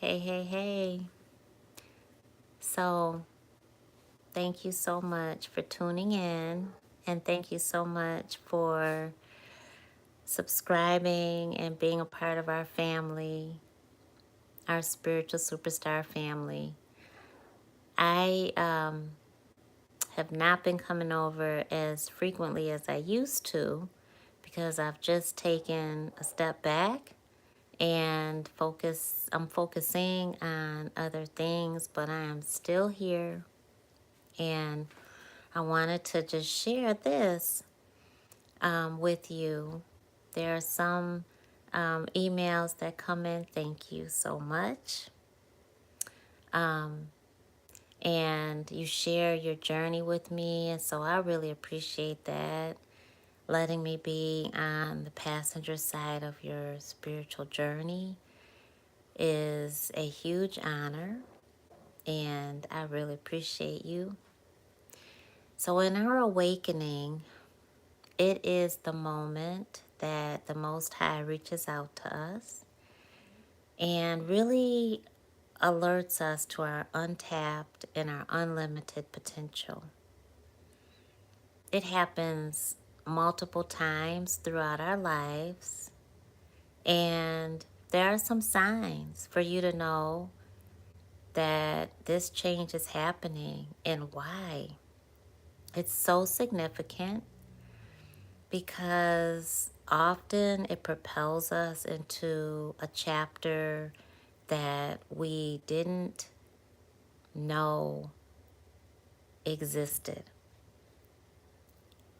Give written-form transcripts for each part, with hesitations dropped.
Hey, hey, hey. So, thank you so much for tuning in, and thank you so much for subscribing and being a part of our family, our spiritual superstar family. I have not been coming over as frequently as I used to because I've just taken a step back and I'm focusing on other things, but I am still here, and I wanted to just share this with you. There are some emails that come in. Thank you so much. Um, and you share your journey with me, and so I really appreciate that. Letting me be on the passenger side of your spiritual journey is a huge honor, and I really appreciate you. So, in our awakening, it is the moment that the Most High reaches out to us and really alerts us to our untapped and our unlimited potential. It happens multiple times throughout our lives, and there are some signs for you to know that this change is happening and why. It's so significant because often it propels us into a chapter that we didn't know existed.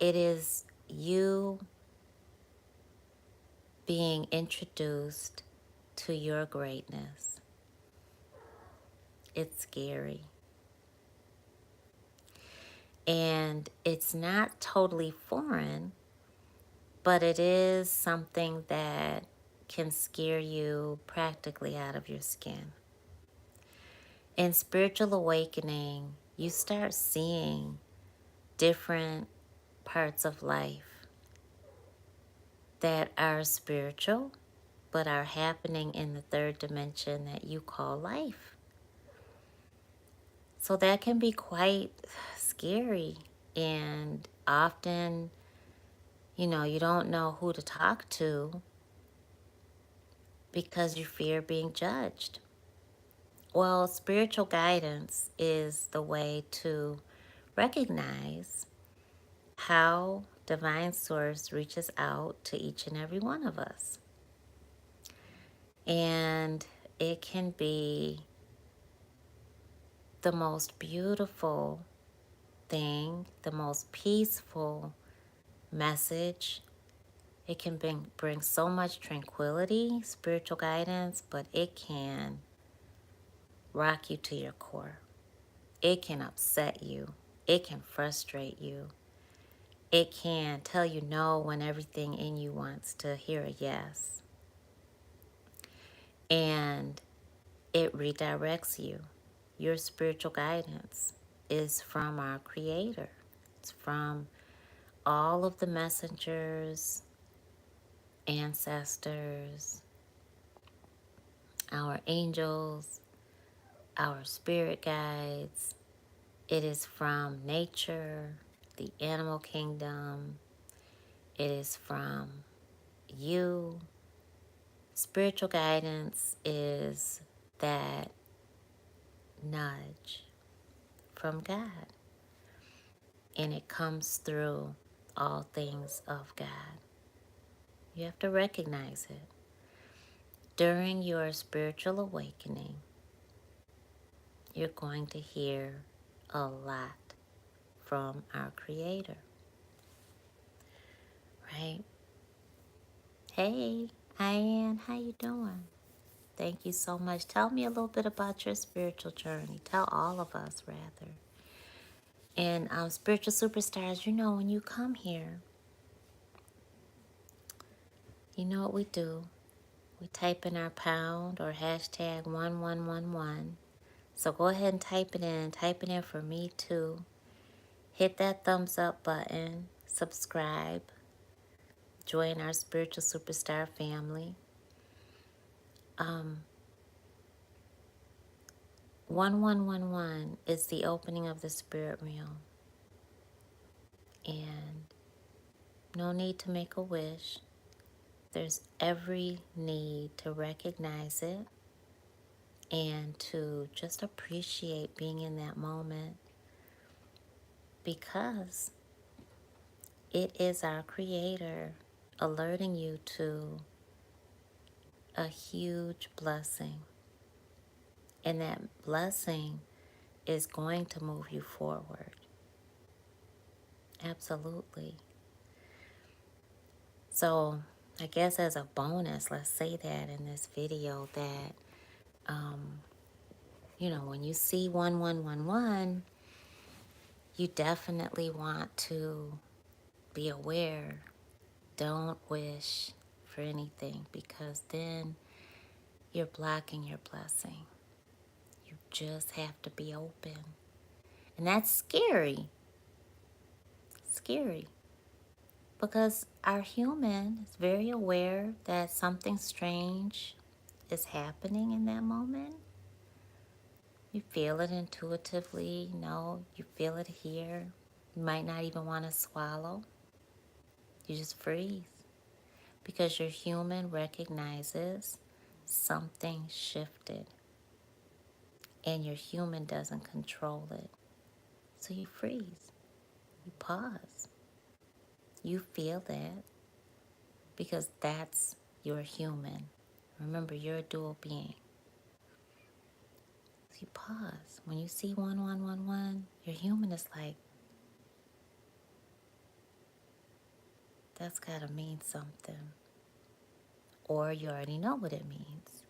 It is you being introduced to your greatness. It's scary. And it's not totally foreign, but it is something that can scare you practically out of your skin. In spiritual awakening, you start seeing different parts of life that are spiritual but are happening in the third dimension that you call life. So that can be quite scary, and often, you don't know who to talk to because you fear being judged. Well, spiritual guidance is the way to recognize how Divine Source reaches out to each and every one of us. And it can be the most beautiful thing, the most peaceful message. It can bring so much tranquility, spiritual guidance, but it can rock you to your core. It can upset you. It can frustrate you. It can tell you no when everything in you wants to hear a yes. And it redirects you. Your spiritual guidance is from our Creator. It's from all of the messengers, ancestors, our angels, our spirit guides. It is from nature, the animal kingdom. It is from you. Spiritual guidance is that nudge from God, and it comes through all things of God. You have to recognize it. During your spiritual awakening, you're going to hear a lot from our Creator, right? Hey, Ian, how you doing? Thank you so much. Tell me a little bit about your spiritual journey. Tell all of us, rather. And spiritual superstars, when you come here, you know what we do. We type in our pound or hashtag 1111. So go ahead and type it in. Type it in for me too. Hit that thumbs up button. Subscribe. Join our spiritual superstar family. 1111 is the opening of the spirit realm. And no need to make a wish. There's every need to recognize it and to just appreciate being in that moment, because it is our Creator alerting you to a huge blessing. And that blessing is going to move you forward. Absolutely. So I guess as a bonus, let's say that in this video that, when you see 1111, you definitely want to be aware. Don't wish for anything, because then you're blocking your blessing. You just have to be open. And that's scary. Scary. Because our human is very aware that something strange is happening in that moment. You feel it intuitively, you feel it here. You might not even want to swallow. You just freeze. Because your human recognizes something shifted. And your human doesn't control it. So you freeze. You pause. You feel that. Because that's your human. Remember, you're a dual being. So you pause. When you see 1111, your human is like, that's got to mean something. Or you already know what it means.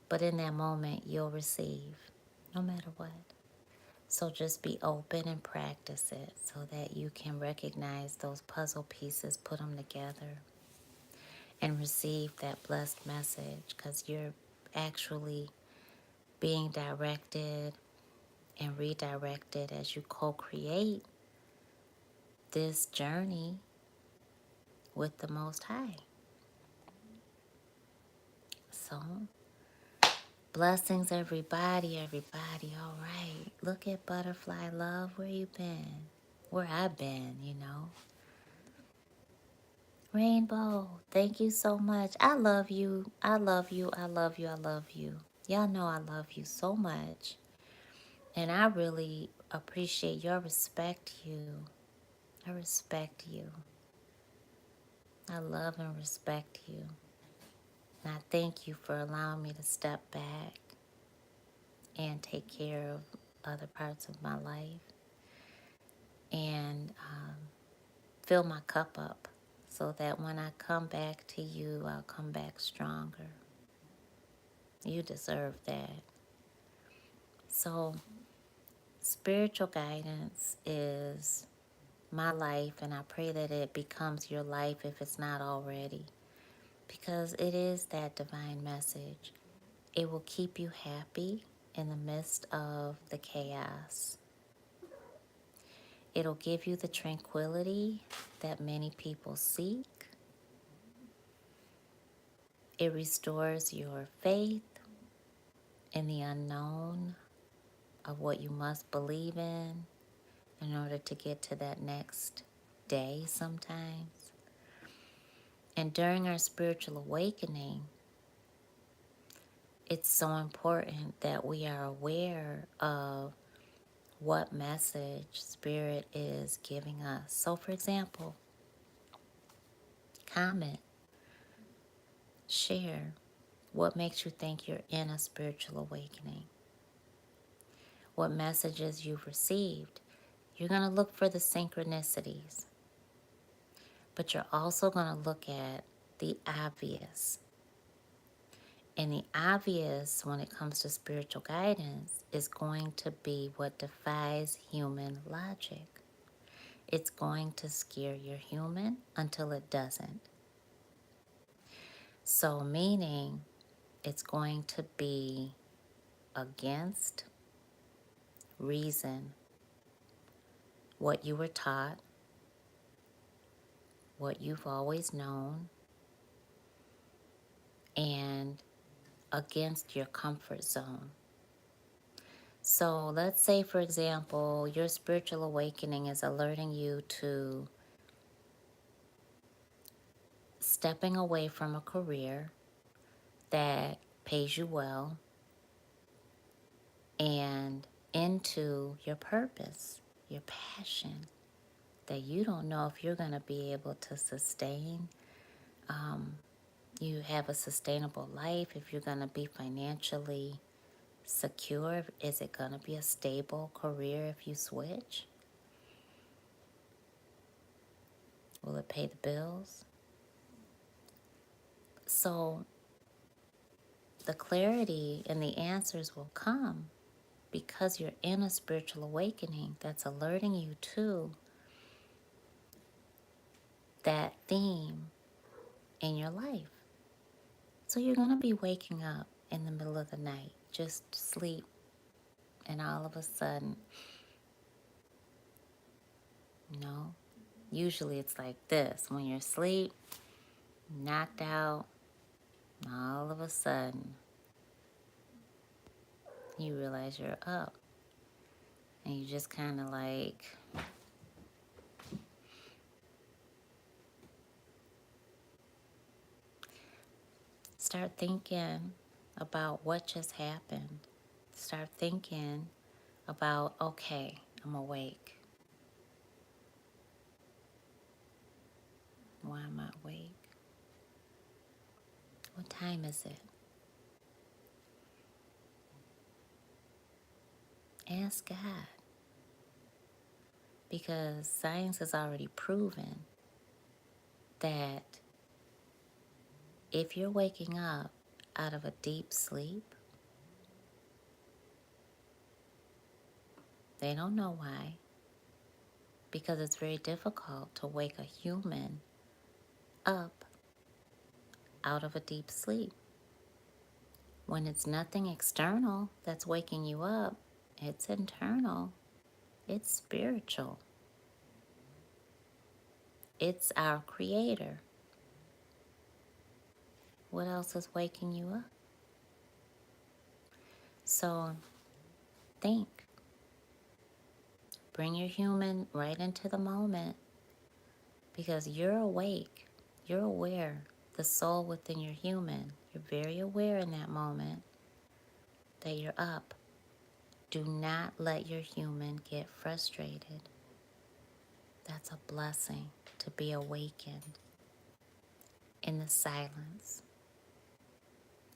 But in that moment, you'll receive, no matter what. So just be open and practice it so that you can recognize those puzzle pieces, put them together, and receive that blessed message, because you're actually being directed and redirected as you co-create this journey with the Most High. So, blessings, everybody. All right. Look at Butterfly Love. Where you been? Where I been, Rainbow, thank you so much. I love you. I love you. I love you. I love you. Y'all know I love you so much. And I really appreciate your respect, you. I respect you. I love and respect you. And I thank you for allowing me to step back and take care of other parts of my life and fill my cup up so that when I come back to you, I'll come back stronger. You deserve that. So, spiritual guidance is my life, and I pray that it becomes your life if it's not already, because it is that divine message. It will keep you happy in the midst of the chaos. It'll give you the tranquility that many people seek. It restores your faith in the unknown of what you must believe in order to get to that next day sometimes. And during our spiritual awakening, it's so important that we are aware of what message Spirit is giving us. So, for example, comment, share what makes you think you're in a spiritual awakening, what messages you've received. You're going to look for the synchronicities, but you're also going to look at the obvious. And the obvious when it comes to spiritual guidance is going to be what defies human logic. It's going to scare your human until it doesn't. So meaning it's going to be against reason, what you were taught, what you've always known, and against your comfort zone. So let's say, for example, your spiritual awakening is alerting you to stepping away from a career that pays you well and into your purpose, your passion that you don't know if you're going to be able to sustain. You have a sustainable life, if you're going to be financially secure. Is it going to be a stable career if you switch? Will it pay the bills? So the clarity and the answers will come because you're in a spiritual awakening that's alerting you to that theme in your life. So you're going to be waking up in the middle of the night, just sleep, and all of a sudden, usually it's like this. When you're asleep, knocked out, all of a sudden, you realize you're up. And you just kind of like start thinking about what just happened. Start thinking about, okay, I'm awake. Why am I awake? What time is it? Ask God. Because science has already proven that if you're waking up out of a deep sleep, they don't know why, because it's very difficult to wake a human up out of a deep sleep. When it's nothing external that's waking you up, it's internal, it's spiritual. It's our Creator. What else is waking you up? So think. Bring your human right into the moment, because you're awake. You're aware. The soul within your human. You're very aware in that moment that you're up. Do not let your human get frustrated. That's a blessing to be awakened in the silence.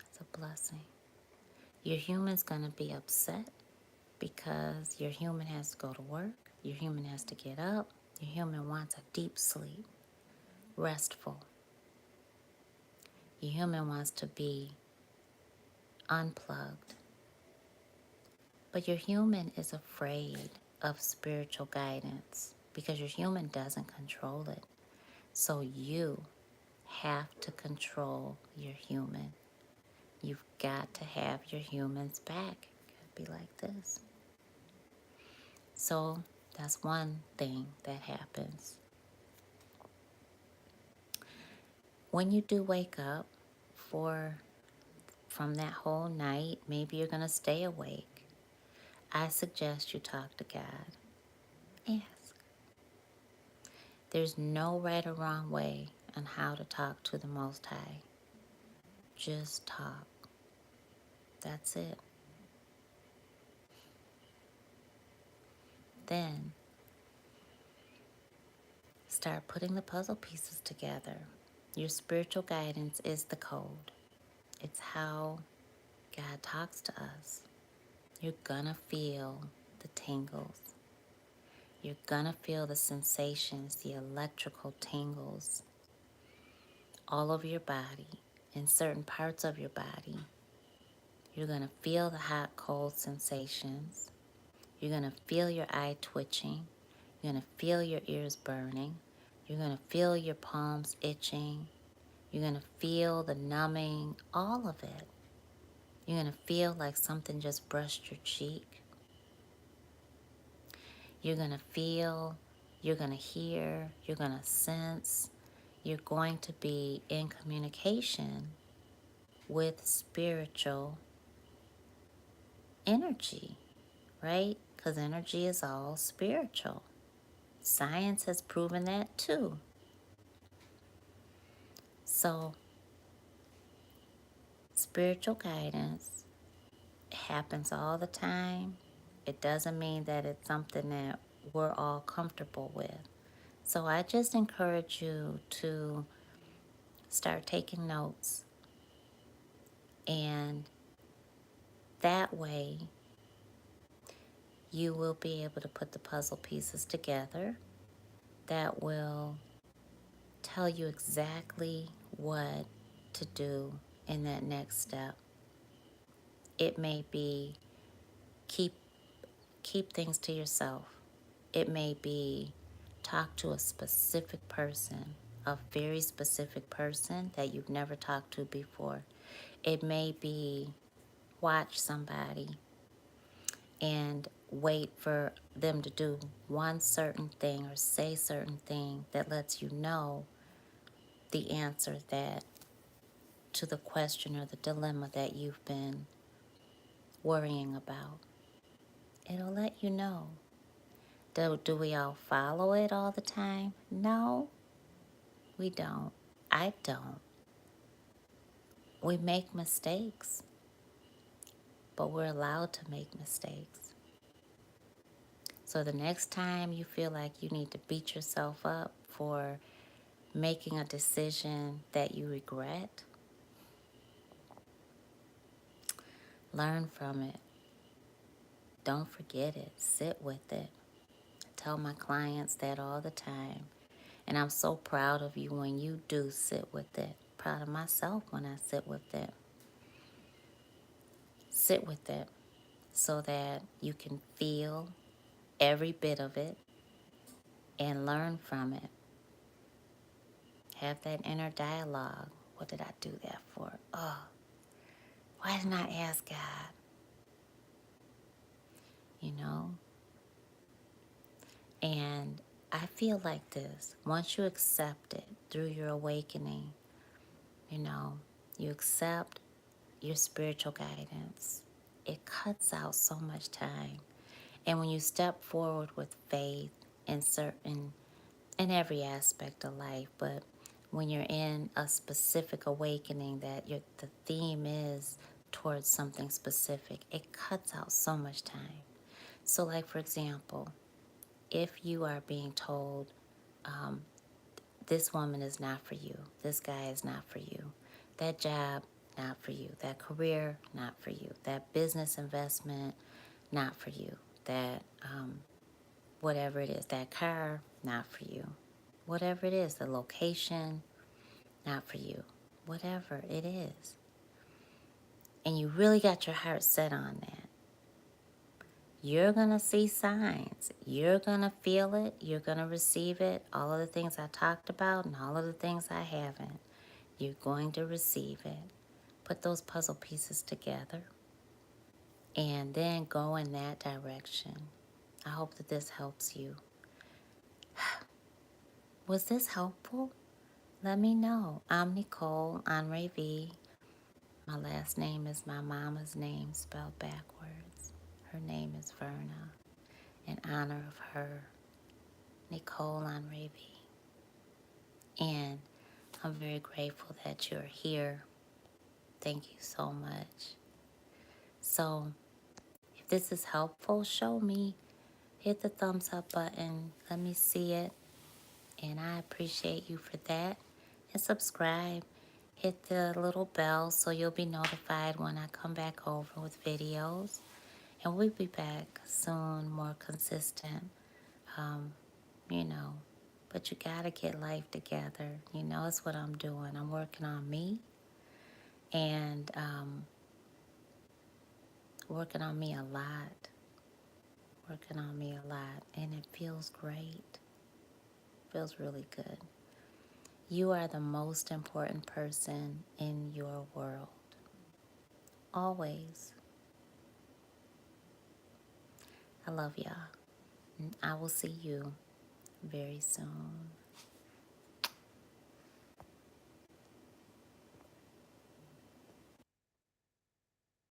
It's a blessing. Your human's going to be upset because your human has to go to work. Your human has to get up. Your human wants a deep sleep, restful. Your human wants to be unplugged. But your human is afraid of spiritual guidance because your human doesn't control it. So you have to control your human. You've got to have your human's back. It gotta be like this. So that's one thing that happens. When you do wake up from that whole night, maybe you're going to stay awake. I suggest you talk to God. Ask. There's no right or wrong way on how to talk to the Most High. Just talk. That's it. Then start putting the puzzle pieces together. Your spiritual guidance is the code. It's how God talks to us. You're gonna feel the tingles. You're gonna feel the sensations, the electrical tingles all over your body, in certain parts of your body. You're gonna feel the hot, cold sensations. You're gonna feel your eye twitching. You're gonna feel your ears burning. You're gonna feel your palms itching. You're gonna feel the numbing, all of it. You're gonna feel like something just brushed your cheek. You're gonna feel, you're gonna hear, you're gonna sense. You're going to be in communication with spiritual energy. right? Because energy is all spiritual. Science has proven that too. So, spiritual guidance happens all the time. It doesn't mean that it's something that we're all comfortable with. So, I just encourage you to start taking notes, and that way you will be able to put the puzzle pieces together that will tell you exactly what to do in that next step. It may be keep things to yourself. It may be talk to a specific person, a very specific person that you've never talked to before. It may be watch somebody and wait for them to do one certain thing or say certain thing that lets you know the answer that to the question or the dilemma that you've been worrying about. It'll let you know. Do we all follow it all the time? No, we don't. I don't. We make mistakes, but we're allowed to make mistakes. So the next time you feel like you need to beat yourself up for making a decision that you regret, learn from it. Don't forget it. Sit with it. I tell my clients that all the time. And I'm so proud of you when you do sit with it. Proud of myself when I sit with it. Sit with it so that you can feel every bit of it and learn from it. Have that inner dialogue. What did I do that for? Oh, why didn't I ask God? You know? And I feel like this. Once you accept it through your awakening, you know, you accept your spiritual guidance. It cuts out so much time. And when you step forward with faith in every aspect of life, but when you're in a specific awakening that the theme is towards something specific, it cuts out so much time. So like, for example, if you are being told, this woman is not for you, this guy is not for you, that job, not for you, that career, not for you, that business investment, not for you, that whatever it is, that car, not for you, whatever it is, the location, not for you, whatever it is, and you really got your heart set on that, you're going to see signs. You're going to feel it. You're going to receive it. All of the things I talked about and all of the things I haven't. You're going to receive it. Put those puzzle pieces together and then go in that direction. I hope that this helps you. Was this helpful? Let me know. I'm Nicole Honore V. My last name is my mama's name spelled backwards. Her name is Verna, in honor of her, Nicole Honore V. And I'm very grateful that you're here. Thank you so much. So, if this is helpful, show me. Hit the thumbs up button. Let me see it. And I appreciate you for that. And subscribe. Hit the little bell so you'll be notified when I come back over with videos. And we'll be back soon, more consistent. You know, but you gotta get life together. You know, it's what I'm doing. I'm working on me and working on me a lot. Working on me a lot. And it feels great. Feels really good. You are the most important person in your world. Always. I love y'all. And I will see you very soon.